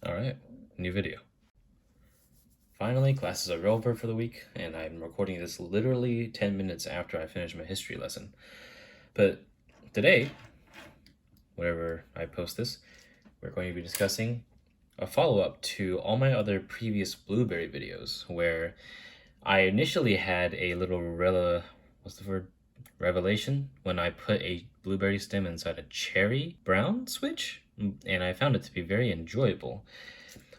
Alright, new video. Finally, classes are over for the week, and I'm recording this literally 10 minutes after I finish my history lesson. But today, whenever I post this, we're going to be discussing a follow-up to all my other previous blueberry videos, where I initially had a little revelation when I put a blueberry stem inside a cherry brown switch, and I found it to be very enjoyable.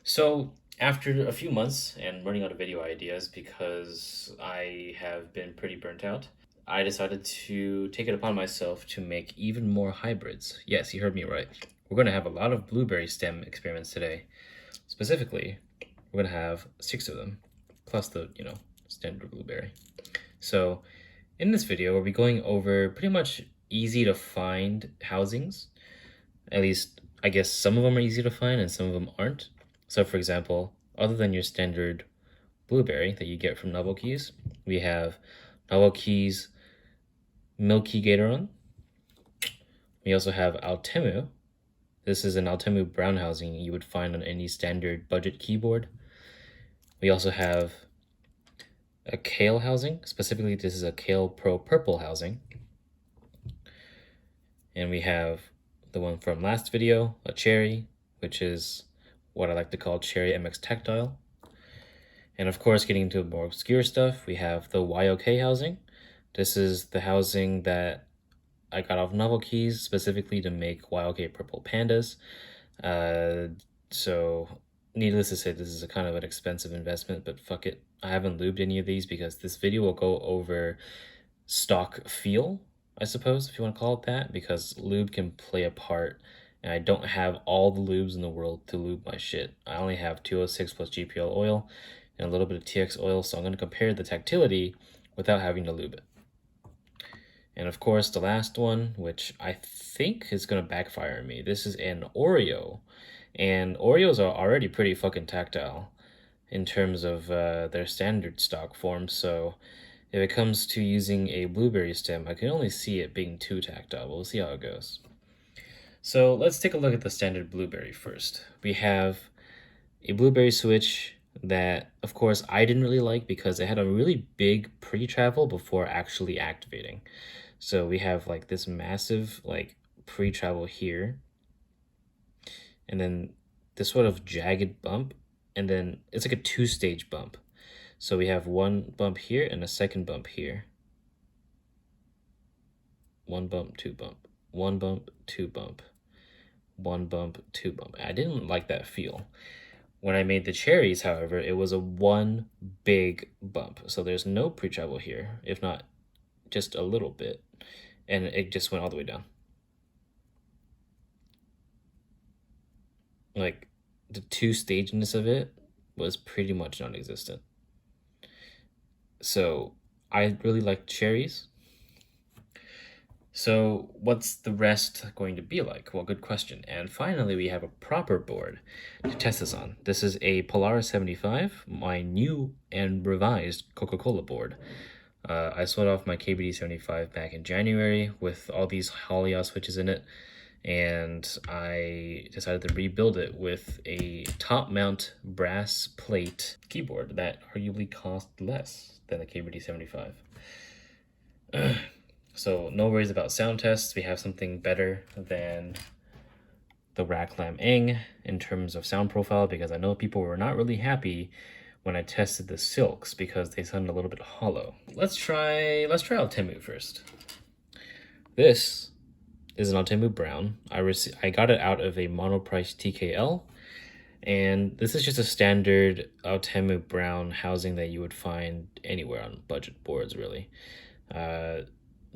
So after a few months and running out of video ideas because I have been pretty burnt out, I decided to take it upon myself to make even more hybrids. Yes, you heard me right. We're going to have a lot of blueberry stem experiments today. Specifically, we're going to have 6 of them, plus the, standard blueberry. So in this video, we'll be going over pretty much easy to find housings. At least, I guess some of them are easy to find and some of them aren't. So for example, other than your standard blueberry that you get from Novel Keys, we have Novel Keys Milky Gateron. We also have Outemu. This is an Outemu brown housing you would find on any standard budget keyboard. We also have a Kailh housing. Specifically, this is a Kailh Pro Purple housing. And we have the one from last video, a Cherry, which is what I like to call Cherry MX Tactile. And of course, getting into more obscure stuff, we have the YOK housing. This is the housing that I got off Novel Keys specifically to make YOK Purple Pandas. So needless to say, this is a kind of an expensive investment, but fuck it. I haven't lubed any of these because this video will go over stock feel, I suppose, if you want to call it that, because lube can play a part, and I don't have all the lubes in the world to lube my shit. I only have 206 plus GPL oil and a little bit of TX oil, so I'm going to compare the Tactility without having to lube it. And of course, the last one, which I think is going to backfire on me, this is an Oreo. And Oreos are already pretty fucking tactile in terms of their standard stock form, so if it comes to using a blueberry stem, I can only see it being too tactile. We'll see how it goes. So let's take a look at the standard blueberry first. We have a blueberry switch that, of course, I didn't really like because it had a really big pre-travel before actually activating. So we have like this massive like pre-travel here, and then this sort of jagged bump, and then it's like a 2-stage bump. So we have one bump here and a second bump here. One bump, 2 bump, one bump, 2 bump, one bump, 2 bump. I didn't like that feel. When I made the cherries, however, it was a one big bump. So there's no pre-travel here, if not just a little bit. And it just went all the way down. Like, the 2-stageness of it was pretty much non-existent. So I really like cherries. So what's the rest going to be like? Well, good question. And finally, we have a proper board to test this on. This is a Polaris 75, my new and revised Coca-Cola board. I sold off my KBD 75 back in January with all these Hollyow switches in it, and I decided to rebuild it with a top mount brass plate keyboard that arguably cost less than the KBD 75. So no worries about sound tests. We have something better than the Raclam Eng in terms of sound profile, because I know people were not really happy when I tested the silks because they sounded a little bit hollow. Let's try Outemu first. This is an Outemu brown. I got it out of a Monoprice TKL, and this is just a standard Outemu brown housing that you would find anywhere on budget boards, really.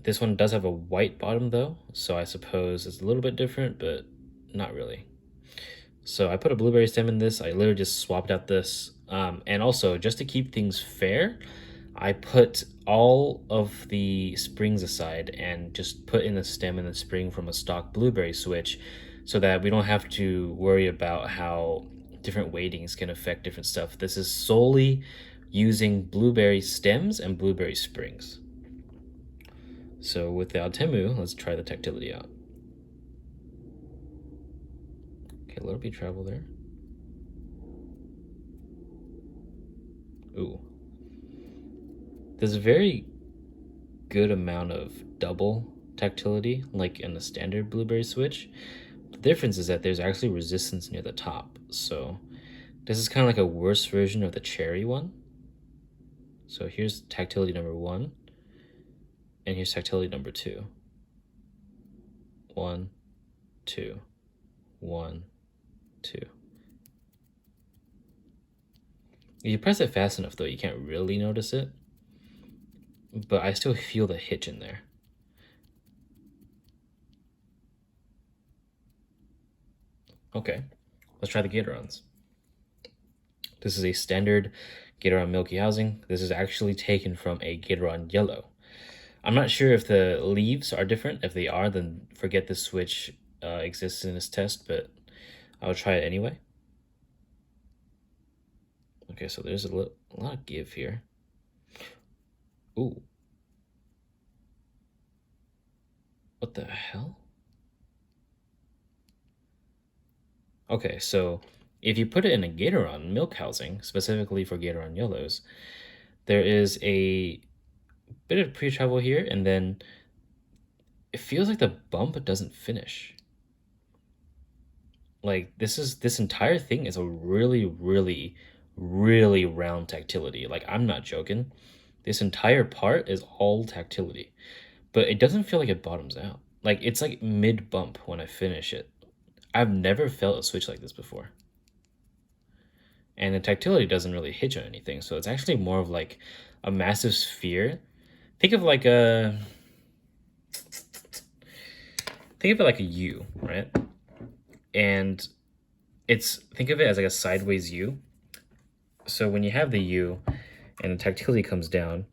This one does have a white bottom though, so I suppose it's a little bit different, but not really. So I put a blueberry stem in this. I literally just swapped out this. And also, just to keep things fair, I put all of the springs aside and just put in the stem and the spring from a stock blueberry switch so that we don't have to worry about how different weightings can affect different stuff. This is solely using blueberry stems and blueberry springs. So with the Outemu, let's try the Tactility out. Okay, a little bit of travel there. Ooh. There's a very good amount of double tactility, like in the standard blueberry switch. The difference is that there's actually resistance near the top. So this is kind of like a worse version of the cherry one. So here's tactility number 1, and here's tactility number 2. 1, 2, 1, 2. If you press it fast enough, though, you can't really notice it. But I still feel the hitch in there. Okay, let's try the Gatorons. This is a standard Gateron milky housing. This is actually taken from a Gateron yellow. I'm not sure if the leaves are different. If they are, then forget the switch exists in this test, but I'll try it anyway. Okay, so there's a lot of give here. Ooh. What the hell? Okay, so if you put it in a Gateron milk housing, specifically for Gateron yellows, there is a bit of pre-travel here, and then it feels like the bump doesn't finish. Like this entire thing is a really, really, really round tactility. Like I'm not joking. This entire part is all tactility, but it doesn't feel like it bottoms out. Like it's like mid bump when I finish it. I've never felt a switch like this before. And the tactility doesn't really hitch on anything, so it's actually more of like a massive sphere. Think of like a think of it like a U, right? And think of it as like a sideways U. So when you have the U and the tactility comes down,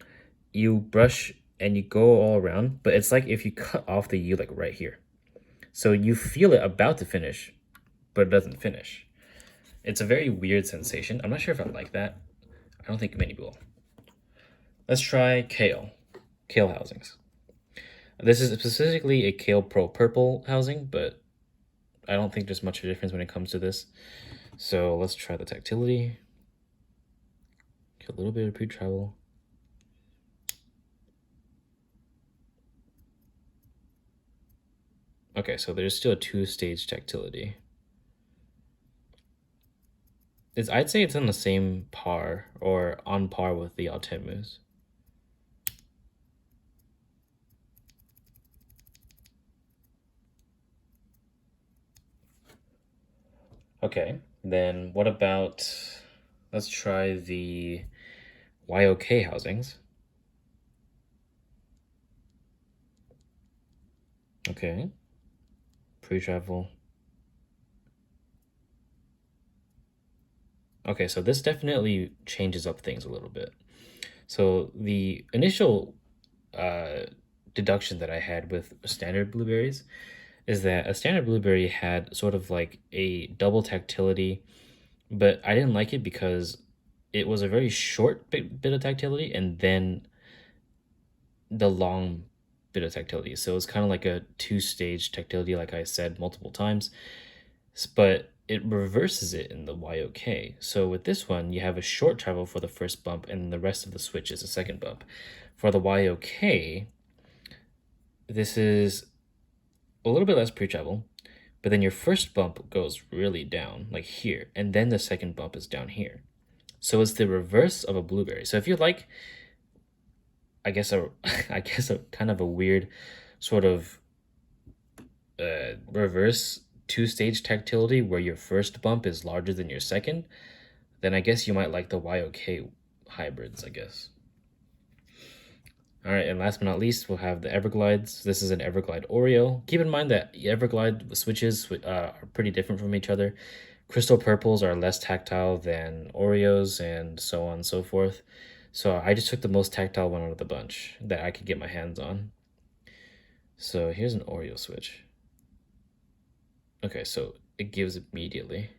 you brush and you go all around, but it's like if you cut off the U like right here. So you feel it about to finish, but it doesn't finish. It's a very weird sensation. I'm not sure if I like that. I don't think many will. Let's try Kailh housings. This is specifically a Kailh Pro Purple housing, but I don't think there's much of a difference when it comes to this. So let's try the tactility. Get a little bit of pre-travel. Okay, so there's still a 2-stage tactility. I'd say it's on the same par or on par with the Outemus. Okay, then what about, let's try the YOK housings. Okay, pre-travel. Okay, so this definitely changes up things a little bit. So the initial deduction that I had with standard blueberries is that a standard blueberry had sort of like a double tactility, but I didn't like it because it was a very short bit of tactility and then the long bit of tactility. So it's kind of like a 2-stage tactility, like I said multiple times, but it reverses it in the YOK. So with this one, you have a short travel for the first bump and the rest of the switch is a second bump. For the YOK, this is a little bit less pre-travel, but then your first bump goes really down, like here, and then the second bump is down here. So it's the reverse of a blueberry. So if you like, I guess a kind of a weird sort of reverse 2-stage tactility where your first bump is larger than your second, then I guess you might like the YOK hybrids, I guess. All right, and last but not least, we'll have the Everglides. This is an Everglide Oreo. Keep in mind that Everglide switches are pretty different from each other. Crystal purples are less tactile than Oreos and so on and so forth. So I just took the most tactile one out of the bunch that I could get my hands on. So here's an Oreo switch. Okay, so it gives immediately.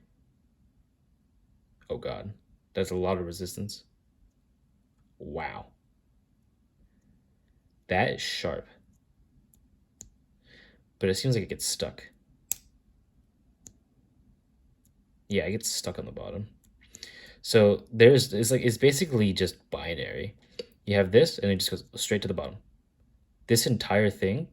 Oh God, that's a lot of resistance. Wow. That is sharp. But it seems like it gets stuck. Yeah, it gets stuck on the bottom. So it's basically just binary. You have this, and it just goes straight to the bottom. This entire thing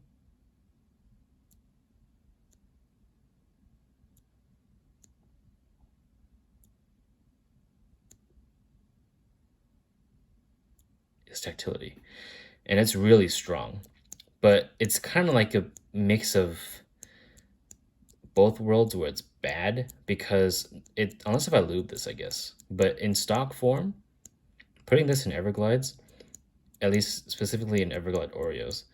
is Tactility, and it's really strong. But it's kind of like a mix of both worlds where it's bad because unless if I lube this, I guess. But in stock form, putting this in Everglides, at least specifically in Everglide Oreos,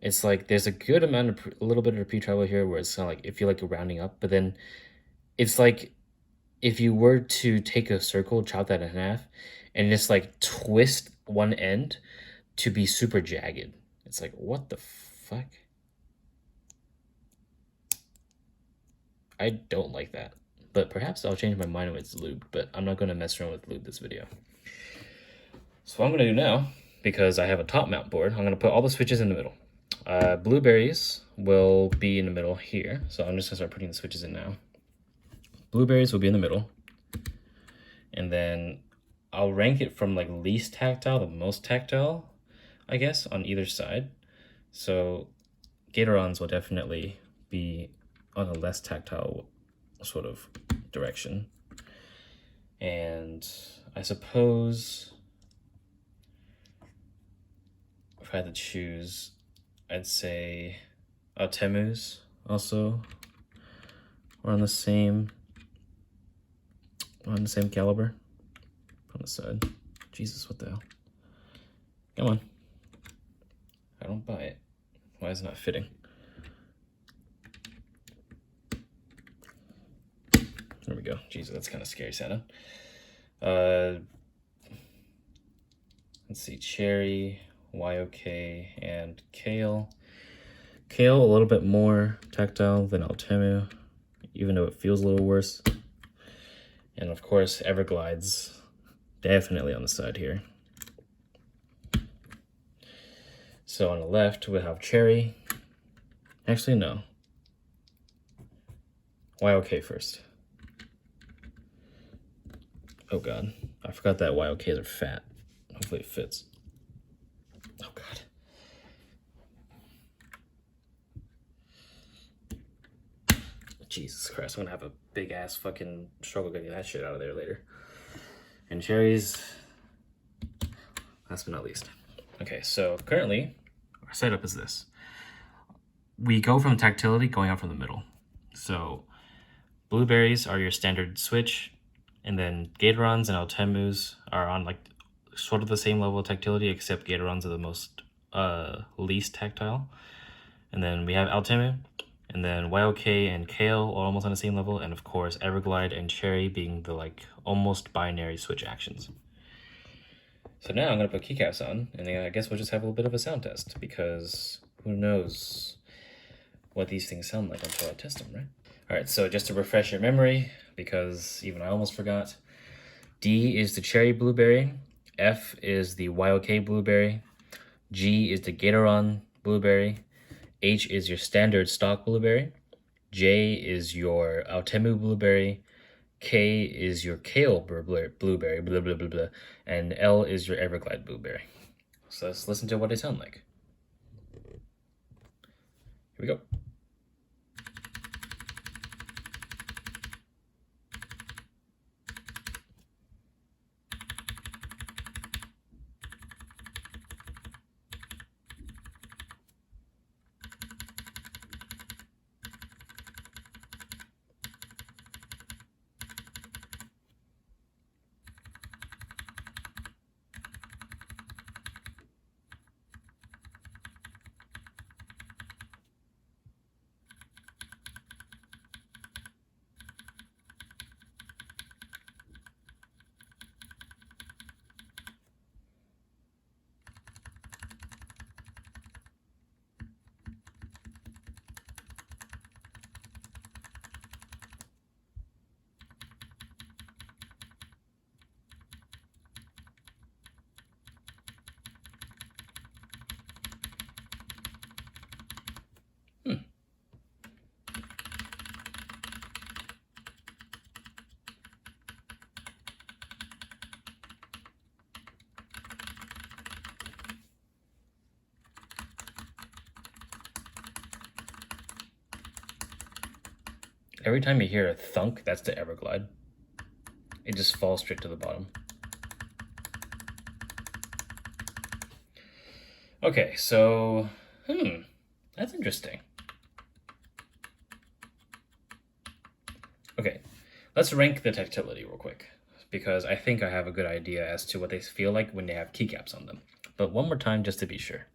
it's like there's a good amount of a little bit of pre-travel here where it's kind of like if you like rounding up, but then it's like if you were to take a circle, chop that in half, and just like twist one end to be super jagged. It's like, what the fuck? I don't like that. But perhaps I'll change my mind when it's lubed, but I'm not going to mess around with lube this video. So what I'm going to do now, because I have a top mount board, I'm going to put all the switches in the middle. Blueberries will be in the middle here, so I'm just going to start putting the switches in now. Blueberries will be in the middle, and then I'll rank it from like least tactile to most tactile, I guess, on either side. So Gatorons will definitely be on a less tactile sort of direction. And I suppose if I had to choose, I'd say Outemu's also are on the same caliber. On the side. Jesus, what the hell? Come on. I don't buy it. Why is it not fitting? There we go. Jesus, that's kind of scary sounding. Let's see, Cherry, YOK, and Kailh. Kailh a little bit more tactile than Outemu, even though it feels a little worse. And of course, Everglides, definitely on the side here. So on the left, we have Cherry. Actually, no. YOK first. Oh god, I forgot that YOKs are fat. Hopefully it fits. Oh god. Jesus Christ, I'm gonna have a big ass fucking struggle getting that shit out of there later. And cherries, last but not least. Okay, so currently, our setup is this. We go from Tactility going out from the middle. So blueberries are your standard switch, and then Gatorons and Outemus are on like sort of the same level of Tactility, except Gatorons are the most least tactile. And then we have Outemu, and then YOK and Kailh are almost on the same level, and of course Everglide and Cherry being the like almost binary switch actions. So now I'm gonna put keycaps on, and then I guess we'll just have a little bit of a sound test, because who knows what these things sound like until I test them, right? All right, so just to refresh your memory, because even I almost forgot, D is the Cherry Blueberry, F is the YOK Blueberry, G is the Gateron Blueberry, H is your standard stock blueberry, J is your Outemu blueberry, K is your Kailh blueberry, blah, blah, blah, blah, and L is your Everglide blueberry. So let's listen to what they sound like. Here we go. Every time you hear a thunk, that's the Everglide. It just falls straight to the bottom. Okay, so, that's interesting. Okay, let's rank the Tactility real quick, because I think I have a good idea as to what they feel like when they have keycaps on them. But one more time, just to be sure.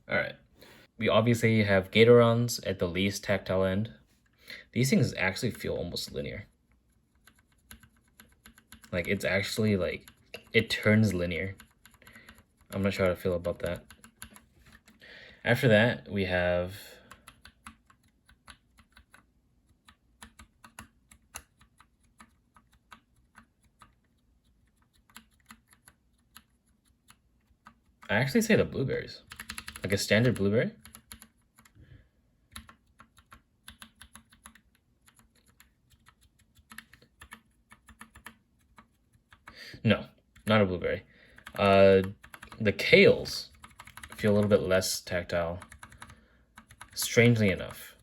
All right. We obviously have Gaterons at the least tactile end. These things actually feel almost linear. Like, it's actually, like, it turns linear. I'm not sure how to feel about that. After that, we have... I actually say the blueberries. Like a standard blueberry. No, not a blueberry. The Kailhs feel a little bit less tactile, strangely enough.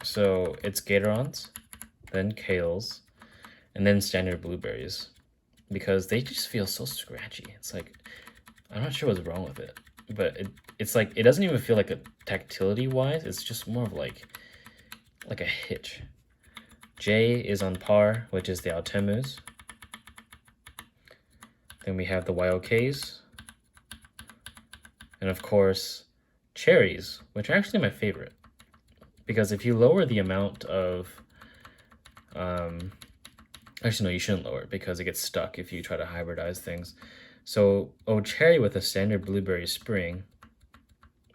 So it's Gaterons, then Kailhs, and then standard blueberries, because they just feel so scratchy. It's like, I'm not sure what's wrong with it, but it's like, it doesn't even feel like a tactility wise, it's just more of like a hitch. J is on par, which is the Outemus. Then we have the YOKs. And of course, cherries, which are actually my favorite. Because if you lower the amount of... actually, no, you shouldn't lower it because it gets stuck if you try to hybridize things. So, cherry with a standard blueberry spring,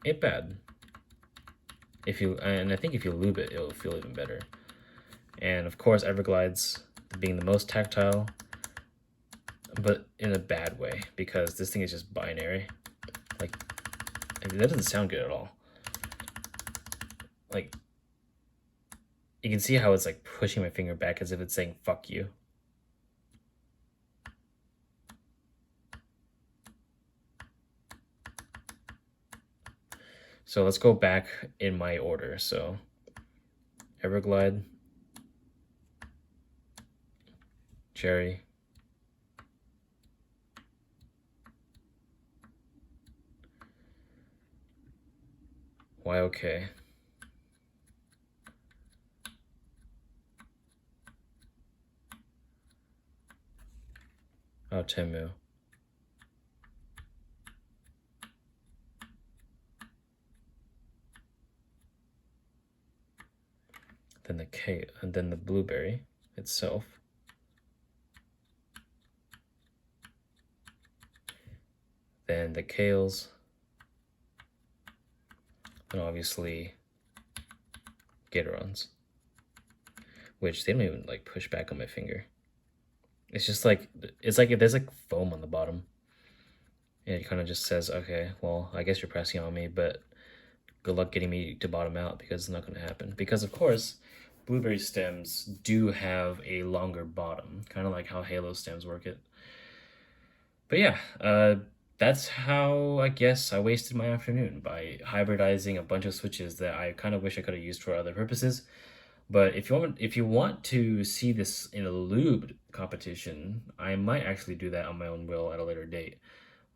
ain't bad. And I think if you lube it, it'll feel even better. And of course, Everglides being the most tactile, but in a bad way, because this thing is just binary. Like, that doesn't sound good at all. Like, you can see how it's like pushing my finger back as if it's saying fuck you. So let's go back in my order. So Everglide, cherry, YOK, Outemu, then the K, and then the blueberry itself, then the Kailhs, and obviously Gaterons, which they don't even like push back on my finger. It's just like, it's like there's like foam on the bottom. And it kind of just says, okay, well, I guess you're pressing on me, but good luck getting me to bottom out, because it's not going to happen. Because, of course, blueberry stems do have a longer bottom, kind of like how Halo stems work it. But yeah, that's how I guess I wasted my afternoon, by hybridizing a bunch of switches that I kind of wish I could have used for other purposes. But if you want to see this in a lubed competition, I might actually do that on my own will at a later date.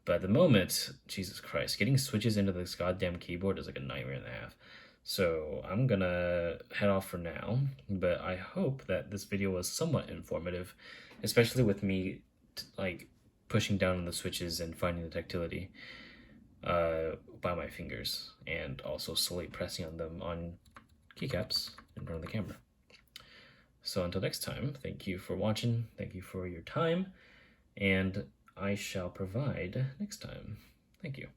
But at the moment, Jesus Christ, getting switches into this goddamn keyboard is like a nightmare and a half. So I'm gonna head off for now, but I hope that this video was somewhat informative, especially with me like pushing down on the switches and finding the tactility by my fingers, and also slowly pressing on them on keycaps in front of the camera. So until next time, thank you for watching, thank you for your time, and I shall provide next time. Thank you.